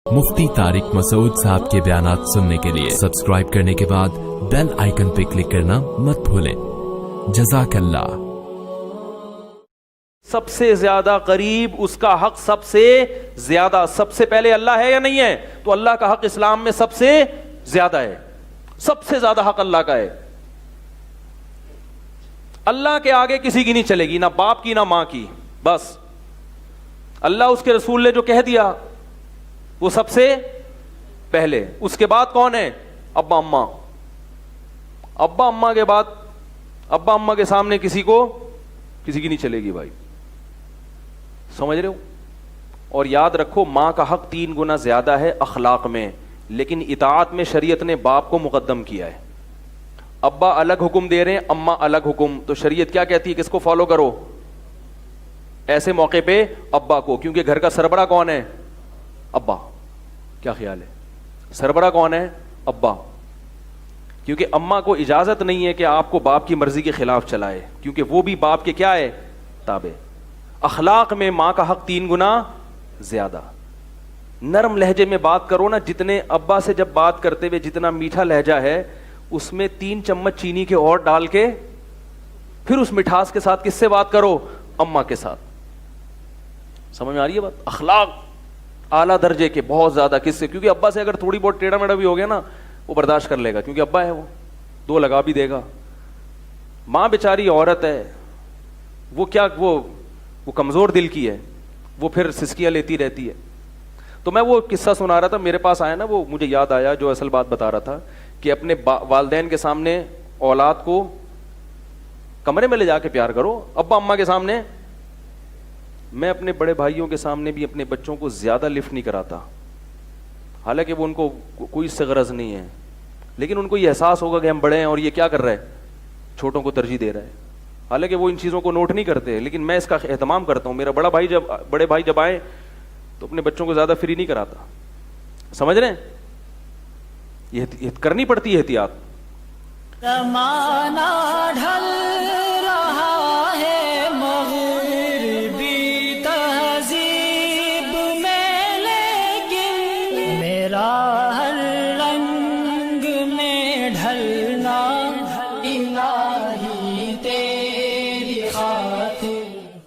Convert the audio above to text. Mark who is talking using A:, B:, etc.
A: मुफ्ती तारिक मसूद साहब के बयानात सुनने के लिए सब्सक्राइब करने के बाद बेल आइकन पे क्लिक करना मत भूलें। जज़ाकल्लाह।
B: सबसे ज्यादा करीब उसका हक सबसे ज्यादा, सबसे पहले अल्लाह है या नहीं है? तो अल्लाह का हक इस्लाम में सबसे ज्यादा है, सबसे ज्यादा हक अल्लाह का है। अल्लाह के आगे किसी की नहीं चलेगी, ना बाप की ना मां की। बस अल्लाह उसके रसूल ने जो कह दिया वो सबसे पहले। उसके बाद कौन है? अब्बा अम्मा। अब्बा अम्मा के बाद, अब्बा अम्मा के सामने किसी की नहीं चलेगी भाई, समझ रहे हो? और याद रखो, मां का हक 3 गुना ज्यादा है अखलाक में, लेकिन इताअत में शरीयत ने बाप को मुकद्दम किया है। अब्बा अलग हुक्म दे रहे हैं, अम्मा अलग हुक्म, तो शरीयत क्या कहती है? किसको फॉलो करो? ऐसे मौके पे अब्बा को, क्योंकि घर का सरबरा कौन है? अब्बा। क्या ख्याल है? सरबरा कौन है? अब्बा। क्योंकि अम्मा को इजाजत नहीं है कि आपको बाप की मर्जी के खिलाफ चलाए, क्योंकि वो भी बाप के क्या है? ताबे। अखलाक में मां का हक 3 गुना ज्यादा। नरम लहजे में बात करो ना, जितने अब्बा से जब बात करते हुए जितना मीठा लहजा है, उसमें 3 चम्मच चीनी के और डाल के फिर उस मिठास के साथ किससे बात करो? अम्मा के साथ। समझ में आ रही है बात? अखलाक आला दर्जे के बहुत ज्यादा। किससे? क्योंकि अब्बा से अगर थोड़ी बहुत टेढ़ा मेढ़ा भी हो गया ना, वो बर्दाश्त कर लेगा, क्योंकि अब्बा है, वो 2 लगा भी देगा। मां बेचारी औरत है, वो क्या, वो कमजोर दिल की है, वो फिर सिसकियां लेती रहती है। तो मैं वो किस्सा सुना रहा था, मेरे पास आया ना, वो मुझे याद आया जो असल बात बता रहा था कि अपने वालदैन के सामने औलाद को कमरे में ले जाके प्यार करो, अब्बा अम्मा के सामने। मैं अपने बड़े भाइयों के सामने भी अपने बच्चों को ज्यादा लिफ्ट नहीं कराता, हालांकि वो उनको कोई इससे गरज नहीं है, लेकिन उनको ये एहसास होगा कि हम बड़े हैं और ये क्या कर रहा है? छोटों को तरजीह दे रहा है। हालांकि वो इन चीज़ों को नोट नहीं करते, लेकिन मैं इसका एहतमाम करता हूँ। मेरा बड़े भाई जब आए तो अपने बच्चों को ज़्यादा फ्री नहीं कराता। समझ रहे हैं? ये करनी पड़ती है एहतियात।